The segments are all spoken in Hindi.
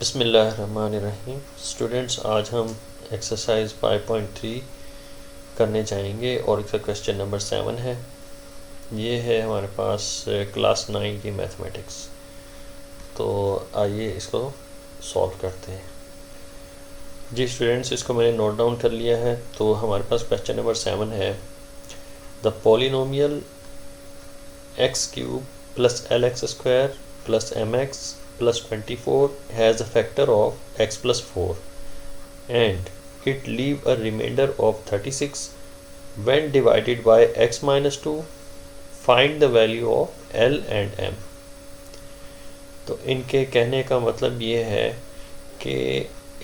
बिस्मिल्लाहिर्रहमानिर्रहीम। स्टूडेंट्स, आज हम एक्सरसाइज 5.3 करने जाएंगे और इसका क्वेश्चन नंबर 7 है। ये है हमारे पास क्लास 9 की मैथमेटिक्स। तो आइए इसको सॉल्व करते हैं। जी स्टूडेंट्स, इसको मैंने नोट डाउन कर लिया है। तो हमारे पास क्वेश्चन नंबर 7 है, the polynomial x³ plus LX² plus MX plus 24 has a factor of x plus 4 and it leave a remainder of 36 when divided by x minus 2. Find the value of L and M. तो इनके कहने का मतलब ये है कि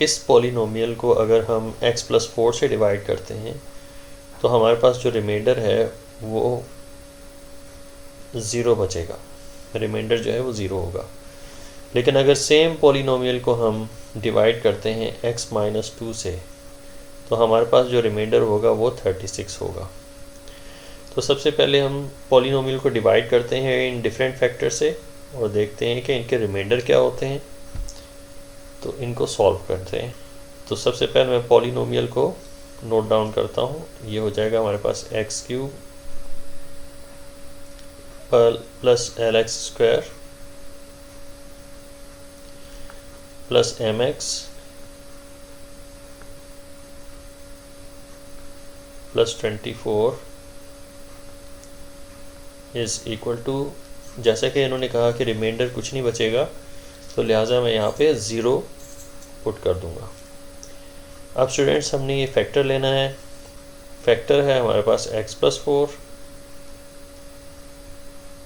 इस पॉलिनोमियल को अगर हम x प्लस 4 से डिवाइड करते हैं तो हमारे पास जो रिमाइंडर है वो 0 बचेगा। रिमाइंडर जो है वो 0 होगा। लेकिन अगर सेम पॉलिनोमियल को हम डिवाइड करते हैं x माइनस 2 से तो हमारे पास जो रिमाइंडर होगा वो 36 होगा। तो सबसे पहले हम पॉलिनोमियल को डिवाइड करते हैं इन डिफरेंट फैक्टर से और देखते हैं कि इनके रिमाइंडर क्या होते हैं। तो इनको सॉल्व करते हैं। तो सबसे पहले मैं पॉलिनोमियल को नोट डाउन करता हूँ। ये हो जाएगा हमारे पास x³ plus LX² plus MX plus 24 is equal to, जैसा कि इन्होंने कहा कि रिमाइंडर कुछ नहीं बचेगा तो लिहाजा मैं यहाँ पे 0 पुट कर दूँगा। अब स्टूडेंट्स, हमने ये फैक्टर लेना है। फैक्टर है हमारे पास x प्लस 4।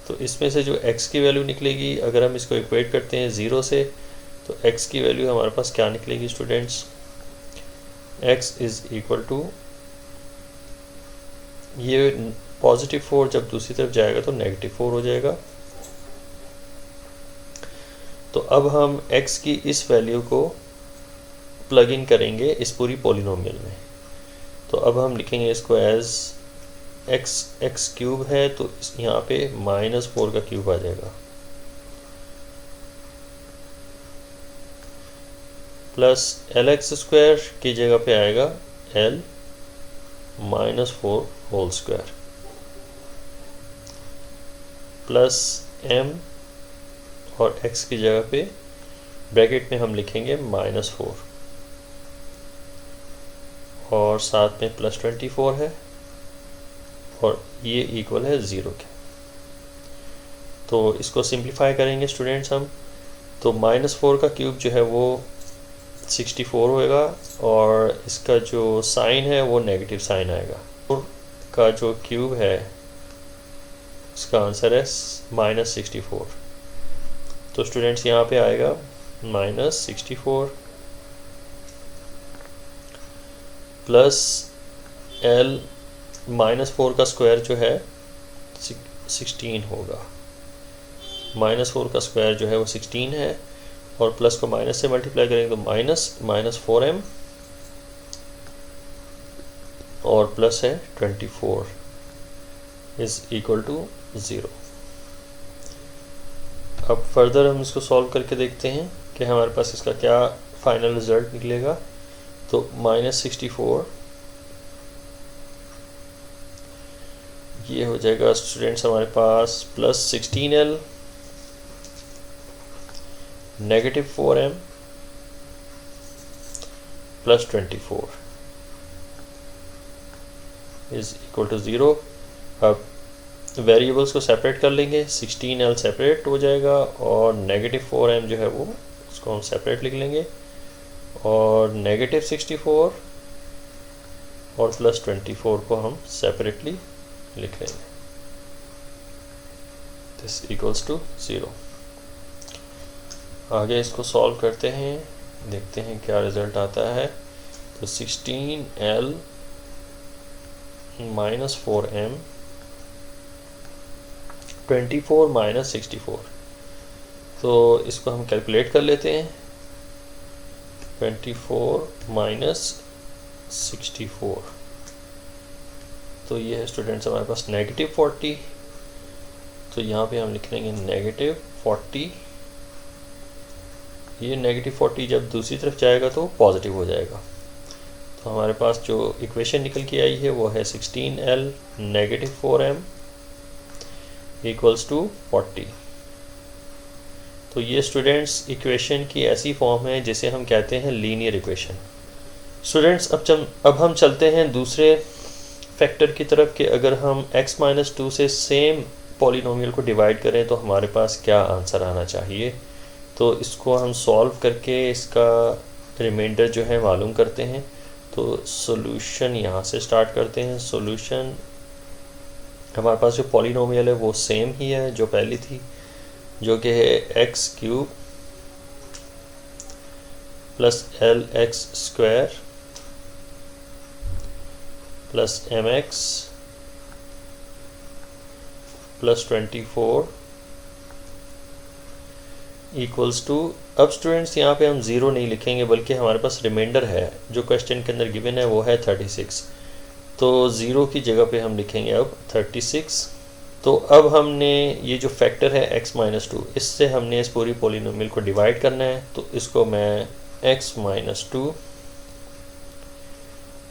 तो इसमें से जो x की वैल्यू निकलेगी, अगर हम इसको इक्वेट करते हैं 0 से, तो x की वैल्यू हमारे पास क्या निकलेगी students? x is equal to, ये पॉजिटिव 4 जब दूसरी तरफ जाएगा तो नेगेटिव 4 हो जाएगा। तो अब हम x की इस वैल्यू को प्लग इन करेंगे इस पूरी पॉलिनोमियल में। तो अब हम लिखेंगे इसको एज x³ है तो यहाँ पे -4 का क्यूब आ जाएगा, प्लस LX² की जगह पे आएगा L -4 whole square, plus M और x की जगह पे ब्रैकेट में हम लिखेंगे -4 और साथ में प्लस 24 है और ये इक्वल है 0 के। तो इसको सिंप्लीफाई करेंगे स्टूडेंट्स हम। तो -4 का क्यूब जो है वो 64 होएगा और इसका जो साइन है वो नेगेटिव साइन आएगा। 4 का जो क्यूब है इसका आंसर है -64। तो स्टूडेंट्स यहाँ पे आएगा -64 प्लस L -4 का स्क्वायर जो है 16 होगा। -4 का स्क्वायर जो है वो 16 है और प्लस को माइनस से मल्टीप्लाई करेंगे तो -4m और प्लस है 24 इज़ इक्वल टू 0। अब फर्दर हम इसको सॉल्व करके देखते हैं कि हमारे पास इसका क्या फाइनल रिजल्ट निकलेगा। तो -64 ये हो जाएगा स्टूडेंट्स हमारे पास plus 16L -4m plus 24 is equal to 0। अब वेरिएबल्स को सेपरेट कर लेंगे। 16L सेपरेट हो जाएगा और -4m जो है वो उसको हम सेपरेट लिख लेंगे और -64 और प्लस 24 को हम सेपरेटली लिख लेंगे। This equals to 0। आगे इसको सॉल्व करते हैं, देखते हैं क्या रिज़ल्ट आता है। तो 16L -4m 24 -64, तो इसको हम कैलकुलेट कर लेते हैं। 24 -64 तो ये है स्टूडेंट्स हमारे पास -40। तो यहाँ पे हम लिख लेंगे -40 ये -40 जब दूसरी तरफ जाएगा तो पॉजिटिव हो जाएगा। तो हमारे पास जो इक्वेशन निकल के आई है वो है 16L -4m = 40। तो ये स्टूडेंट्स इक्वेशन की ऐसी फॉर्म है जिसे हम कहते हैं लीनियर इक्वेशन। स्टूडेंट्स अब हम चलते हैं दूसरे फैक्टर की तरफ कि अगर हम x-2 से सेम पॉलिनोमियल को डिवाइड करें तो हमारे पास क्या आंसर आना चाहिए। तो इसको हम सॉल्व करके इसका रिमाइंडर जो है मालूम करते हैं। तो सॉल्यूशन यहाँ से स्टार्ट करते हैं। सॉल्यूशन हमारे पास जो पॉलिनोमियल है वो सेम ही है जो पहली थी, जो कि है x³ + lx² + mx + 24 = अब स्टूडेंट्स यहाँ पे हम ज़ीरो नहीं लिखेंगे बल्कि हमारे पास रिमाइंडर है जो क्वेश्चन के अंदर गिवन है वो है 36। तो ज़ीरो की जगह पे हम लिखेंगे अब 36। तो अब हमने ये जो फैक्टर है x-2, इससे हमने इस पूरी पॉलिनोमियल को डिवाइड करना है। तो इसको मैं x-2,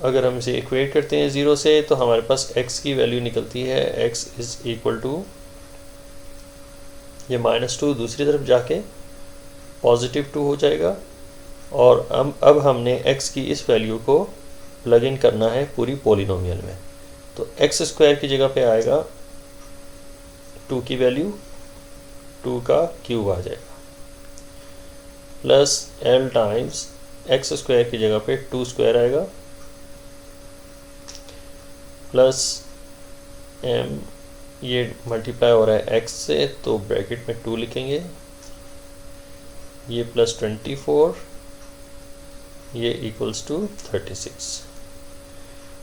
अगर हम इसे इक्वेट करते हैं ज़ीरो से तो हमारे पास x की वैल्यू निकलती है x = ये -2 दूसरी तरफ जाके +2 हो जाएगा। और अब हमने x की इस वैल्यू को प्लग इन करना है पूरी पॉलिनोमियल में। तो x² की जगह पे आएगा 2 की वैल्यू 2 का क्यूब आ जाएगा, प्लस l टाइम्स x² की जगह पे 2² आएगा, प्लस m, ये मल्टीप्लाई हो रहा है x से तो ब्रैकेट में 2 लिखेंगे, ये प्लस 24, ये = 36।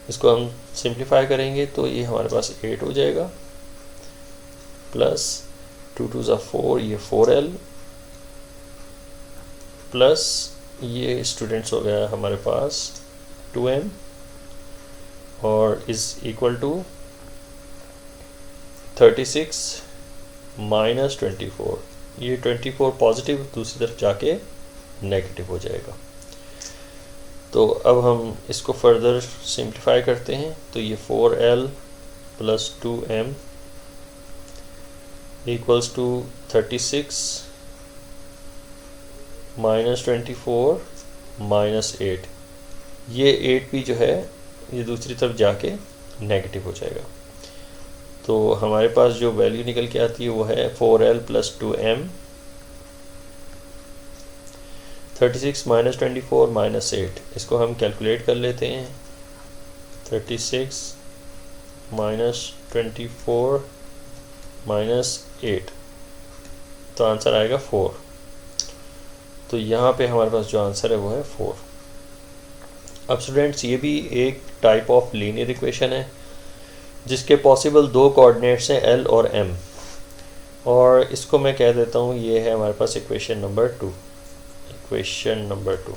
इसको हम सिंप्लीफाई करेंगे तो ये हमारे पास 8 हो जाएगा, प्लस 2 × 2 = 4, ये 4l, प्लस ये स्टूडेंट्स हो गया हमारे पास 2m और = 36 - 24। ये 24 पॉजिटिव दूसरी तरफ जाके नेगेटिव हो जाएगा। तो अब हम इसको फर्दर सिंप्लीफाई करते हैं। तो ये 4l + 2m = 36 - 24 - 8। ये 8 भी जो है ये दूसरी तरफ जाके नेगेटिव हो जाएगा। तो हमारे पास जो वैल्यू निकल के आती है वो है 4l + 2m 36 - 24 - 8। इसको हम कैलकुलेट कर लेते हैं। 36 - 24 - 8, तो आंसर आएगा 4। तो यहाँ पे हमारे पास जो आंसर है वो है 4। अब स्टूडेंट्स ये भी एक टाइप ऑफ लीनियर इक्वेशन है जिसके पॉसिबल 2 कोऑर्डिनेट्स हैं l और m, और इसको मैं कह देता हूँ ये है हमारे पास इक्वेशन नंबर 2।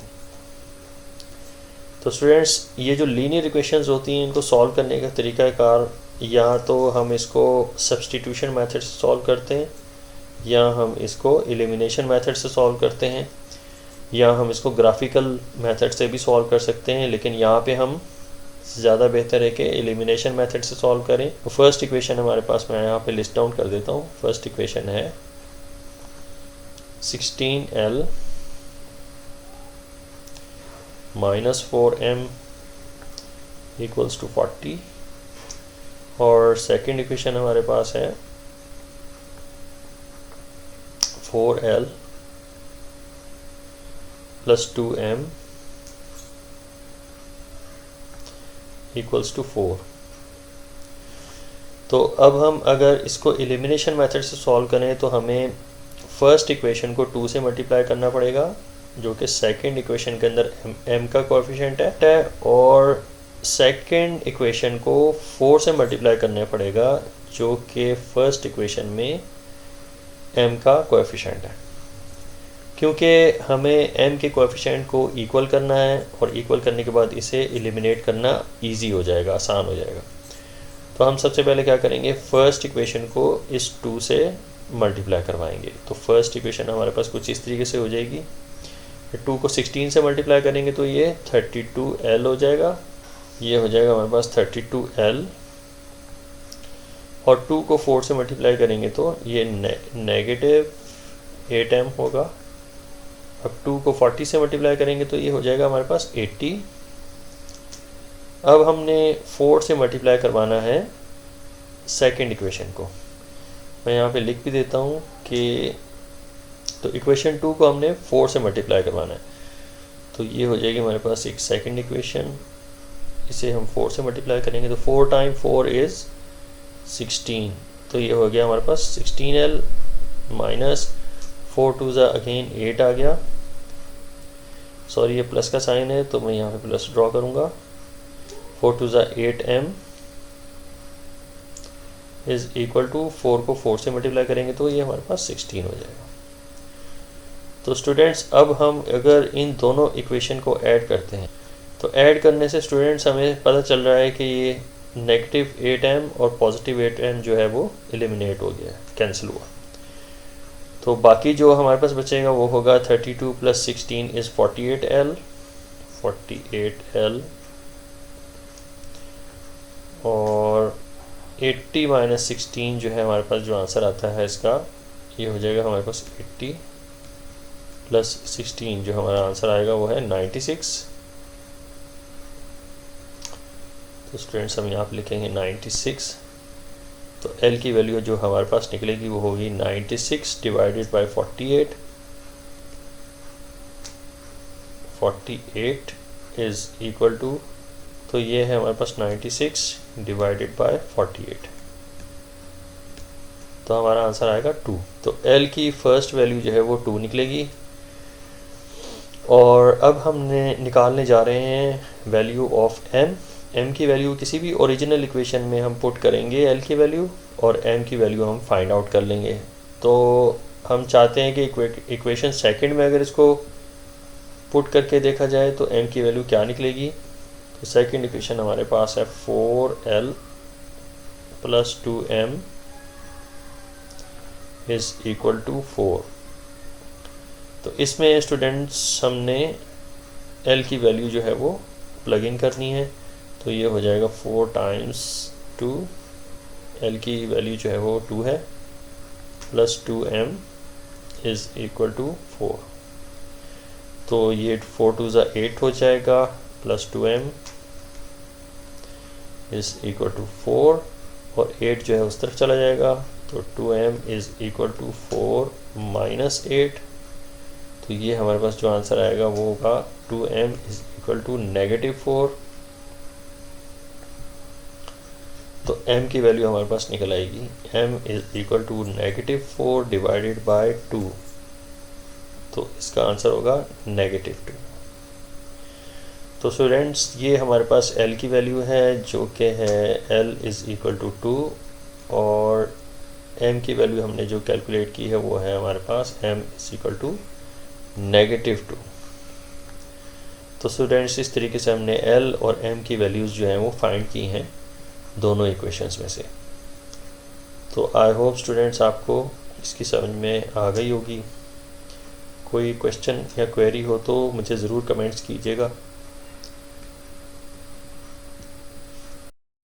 तो स्टूडेंट्स ये जो लीनियर इक्वेशंस होती हैं इनको सॉल्व करने का तरीक़ाकार, या तो हम इसको सब्स्टिट्यूशन मेथड से सॉल्व करते हैं, या हम इसको एलिमिनेशन मेथड से सॉल्व करते हैं, या हम इसको ग्राफिकल मेथड से भी सॉल्व कर सकते हैं। लेकिन यहाँ पे हम ज़्यादा बेहतर है कि एलिमिनेशन मेथड से सॉल्व करें। तो फर्स्ट इक्वेशन हमारे पास मैं यहाँ पे लिस्ट डाउन कर देता हूँ। फर्स्ट इक्वेशन है 16l - 4m = 40, और सेकंड इक्वेशन हमारे पास है 4l + 2m = 4। तो अब हम अगर इसको एलिमिनेशन मेथड से सॉल्व करें तो हमें फर्स्ट इक्वेशन को 2 से मल्टीप्लाई करना पड़ेगा, जो कि सेकंड इक्वेशन के अंदर m का कोएफिशिएंट है, और सेकंड इक्वेशन को 4 से मल्टीप्लाई करना पड़ेगा जो कि फर्स्ट इक्वेशन में m का कोएफिशिएंट है। क्योंकि हमें m के कोएफिशिएंट को इक्वल करना है और इक्वल करने के बाद इसे एलिमिनेट करना इजी हो जाएगा, आसान हो जाएगा। तो हम सबसे पहले क्या करेंगे, फर्स्ट इक्वेशन को इस 2 से मल्टीप्लाई करवाएंगे। तो फर्स्ट इक्वेशन हमारे पास कुछ इस तरीके से हो जाएगी 2 को 16 से मल्टीप्लाई करेंगे तो ये 32L हो जाएगा, ये हो जाएगा हमारे पास 32L। और 2 को 4 से मल्टीप्लाई करेंगे तो ये नेगेटिव 8M होगा। अब 2 को 40 से मल्टीप्लाई करेंगे तो ये हो जाएगा हमारे पास 80। अब हमने 4 से मल्टीप्लाई करवाना है सेकंड इक्वेशन को। मैं यहाँ पे लिख भी देता हूँ कि तो इक्वेशन 2 को हमने 4 से मल्टीप्लाई करवाना है, तो ये हो जाएगी हमारे पास एक सेकंड इक्वेशन। इसे हम 4 से मल्टीप्लाई करेंगे तो 4 टाइम 4 इज़ 16, तो ये हो गया हमारे पास 16L माइनस 4 2 ज़ा अगेन 8 आ गया। सॉरी ये प्लस का साइन है तो मैं यहाँ पे प्लस ड्रॉ करूँगा। 4 2 ज़ा 8M इज़ इक्वल टू 4 को 4 से मल्टीप्लाई करेंगे तो ये हमारे पास 16 हो जाएगा। तो स्टूडेंट्स अब हम अगर इन दोनों इक्वेशन को ऐड करते हैं तो ऐड करने से स्टूडेंट्स हमें पता चल रहा है कि ये नेगेटिव 8M और पॉजिटिव 8M जो है वो एलिमिनेट हो गया, कैंसिल हुआ। तो बाकी जो हमारे पास बचेगा वो होगा 32 + 16 इज़ 48L और 80 - 16 जो है हमारे पास जो आंसर आता है इसका ये हो जाएगा हमारे पास 80 + 16 जो हमारा आंसर आएगा वो है 96। तो स्टूडेंट्स हम यहाँ पे लिखेंगे 96। तो L की वैल्यू जो हमारे पास निकलेगी वो होगी 96 divided by 48। 48 is equal to, तो ये है हमारे पास 96 डिवाइडेड बाय 48, तो हमारा आंसर आएगा 2। तो L की फर्स्ट वैल्यू जो है वो 2 निकलेगी। और अब हमने निकालने जा रहे हैं वैल्यू ऑफ M की वैल्यू किसी भी ओरिजिनल इक्वेशन में हम पुट करेंगे L की वैल्यू, और M की वैल्यू हम फाइंड आउट कर लेंगे। तो हम चाहते हैं कि इक्वेशन सेकंड में अगर इसको पुट करके देखा जाए तो M की वैल्यू क्या निकलेगी। तो सेकंड इक्वेशन हमारे पास है 4L + 2M is equal to 4। तो इसमें स्टूडेंट्स हमने L की वैल्यू जो है वो प्लग इन करनी है, तो ये हो जाएगा 4 टाइम्स 2, L की वैल्यू जो है वो 2 है, + 2M इज़ इक्वल टू 4। तो ये 4 2 ज़ा 8 हो जाएगा, + 2M इज़ इक्वल टू 4, और 8 जो है उस तरफ चला जाएगा, तो 2M इज़ इक्वल टू 4 - 8। तो ये हमारे पास जो आंसर आएगा वो होगा 2M इज़ इक्वल टू -4। तो M की वैल्यू हमारे पास निकल आएगी M is equal to -4 divided by 2, तो इसका आंसर होगा -2। तो स्टूडेंट्स ये हमारे पास L की वैल्यू है जो कि है L इज़ इक्वल टू 2, और M की वैल्यू हमने जो कैलकुलेट की है वो है हमारे पास M इज़ इक्वल टू -2। तो स्टूडेंट्स इस तरीके से हमने L और M की वैल्यूज़ जो हैं वो फाइंड की हैं दोनों इक्वेशंस में से। तो आई होप स्टूडेंट्स आपको इसकी समझ में आ गई होगी। कोई क्वेश्चन या क्वेरी हो तो मुझे ज़रूर कमेंट्स कीजिएगा।